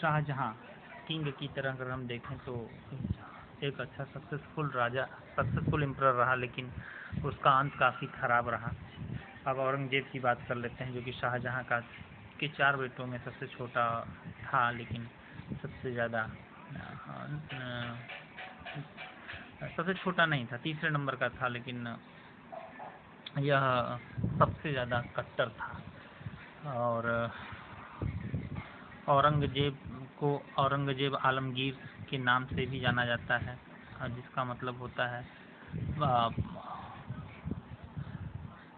Shahjahan king की तरह अगर हम देखें तो एक अच्छा सक्सेसफुल एम्परर रहा, लेकिन उसका अंत काफ़ी खराब रहा। अब औरंगजेब की बात कर लेते हैं, जो कि शाहजहां के 4 बेटों में सबसे छोटा था, लेकिन सबसे छोटा नहीं था, तीसरे नंबर का था, लेकिन यह सबसे ज़्यादा कट्टर था। और औरंगजेब को औरंगजेब आलमगीर के नाम से भी जाना जाता है, जिसका मतलब होता है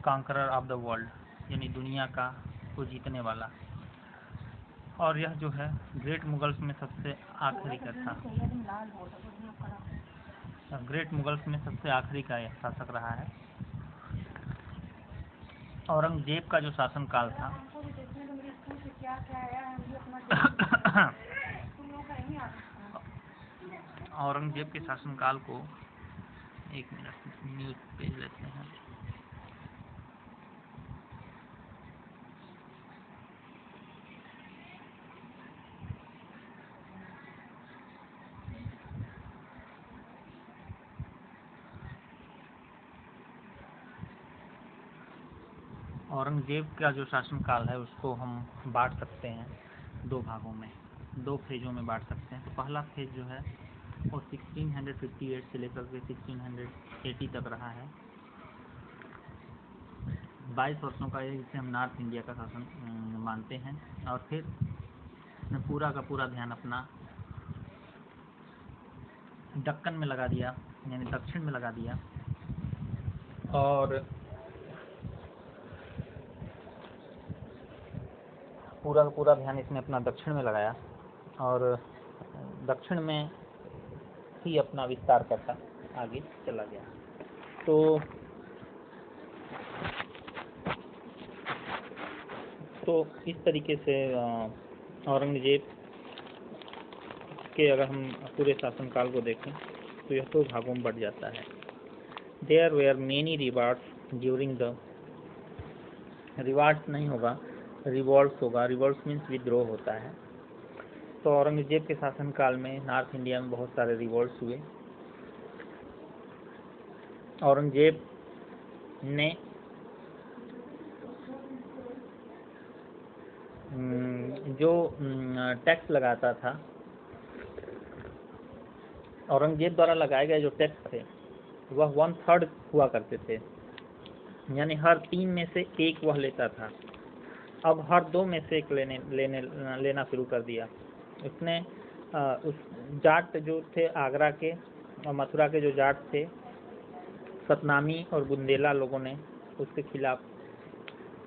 कॉन्करर ऑफ द वर्ल्ड, यानी दुनिया को जीतने वाला। और यह जो है ग्रेट मुगल्स में सबसे आखिरी का था, ग्रेट मुगल्स में सबसे आखिरी का यह शासक रहा है। औरंगजेब का जो शासनकाल था औरंगजेब के शासनकाल को, एक मिनट न्यूज़ पेज लेते हैं। औरंगजेब का जो शासनकाल है उसको हम बांट सकते हैं 2 भागों में, 2 फेजों में बांट सकते हैं। तो पहला फेज जो है वो 1658 से लेकर के 1680 तक रहा है। 22 वर्षों का, जिसे हम नॉर्थ इंडिया का शासन मानते हैं। और फिर पूरा का पूरा ध्यान अपना दक्कन में लगा दिया, यानी दक्षिण में लगा दिया, और पूरा का पूरा ध्यान इसने अपना दक्षिण में लगाया, और दक्षिण में ही अपना विस्तार करता आगे चला गया। तो इस तरीके से औरंगजेब के अगर हम पूरे शासनकाल को देखें तो यह 2 भागों में बढ़ जाता है। There were many revolts during the, revolts नहीं होगा, रिवॉल्ट्स होगा। रिवॉल्ट्स मीन्स विद्रोह होता है। तो औरंगजेब के शासनकाल में नॉर्थ इंडिया में बहुत सारे रिवॉल्ट्स हुए। औरंगजेब ने जो टैक्स लगाता था, औरंगजेब द्वारा लगाए गए जो टैक्स थे वह 1/3 हुआ करते थे, यानी हर 3 में से 1 वह लेता था। अब हर 2 में से 1 लेना शुरू कर दिया। उसने उस जाट जो थे आगरा के और मथुरा के जो जाट थे, सतनामी और बुंदेला लोगों ने उसके खिलाफ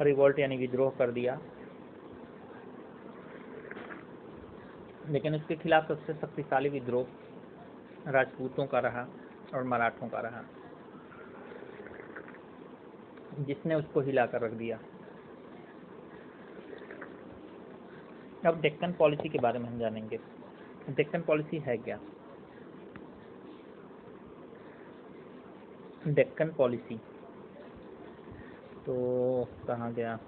रिवोल्ट यानी विद्रोह कर दिया। लेकिन उसके खिलाफ सबसे शक्तिशाली विद्रोह राजपूतों का रहा और मराठों का रहा, जिसने उसको हिलाकर रख दिया। अब डेक्कन पॉलिसी के बारे में हम जानेंगे। डेक्कन पॉलिसी है क्या? डेक्कन पॉलिसी तो कहाँ गया,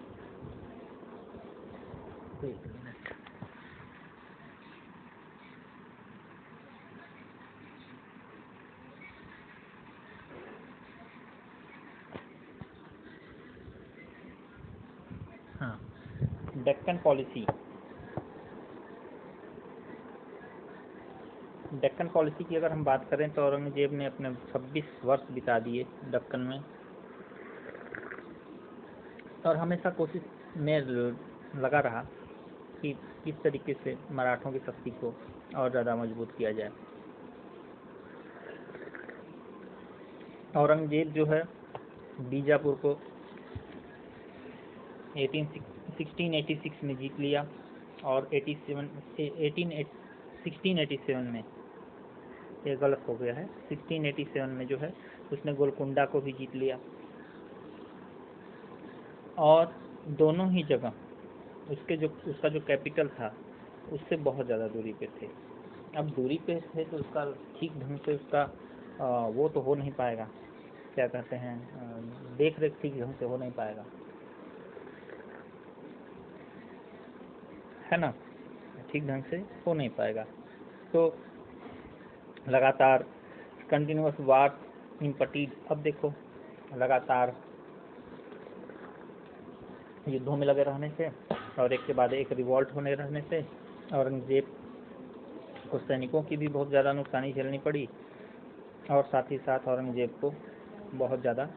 एक मिनट। हाँ, डेक्कन पॉलिसी, डेक्कन पॉलिसी की अगर हम बात करें तो औरंगजेब ने अपने 26 वर्ष बिता दिए दक्कन में, और हमेशा कोशिश में लगा रहा कि किस तरीके से मराठों की शक्ति को और ज़्यादा मजबूत किया जाए। औरंगजेब जो है बीजापुर को 1686 में जीत लिया, और 1687 में, ये गलत हो गया है, 1687 में जो है उसने गोलकुंडा को भी जीत लिया। और दोनों ही जगह उसका जो कैपिटल था उससे बहुत ज़्यादा दूरी पे थे। अब दूरी पे थे तो उसका ठीक ढंग से उसका वो तो हो नहीं पाएगा, क्या कहते हैं, देख रेख ठीक ढंग से हो नहीं पाएगा, है ना। ठीक ढंग से हो नहीं पाएगा। तो लगातार कंटिन्यूअस वार इम्पटीड, अब देखो लगातार युद्धों में लगे रहने से और एक के बाद एक रिवॉल्ट होने रहने से औरंगजेब को सैनिकों की भी बहुत ज़्यादा नुकसानी झेलनी पड़ी और साथ ही साथ औरंगजेब को बहुत ज़्यादा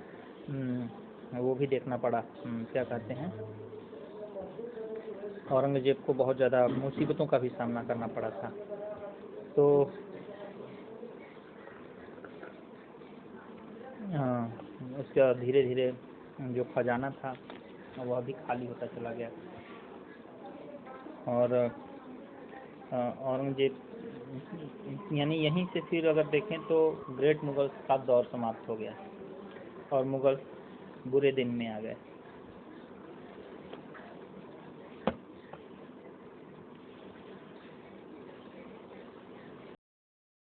वो भी देखना पड़ा, क्या कहते हैं, औरंगजेब को बहुत ज़्यादा मुसीबतों का भी सामना करना पड़ा था। तो उसका धीरे धीरे जो खजाना था वह भी खाली होता चला गया और औरंगजेब यानी यहीं से फिर अगर देखें तो ग्रेट मुगल्स का दौर समाप्त हो गया और मुगल बुरे दिन में आ गए।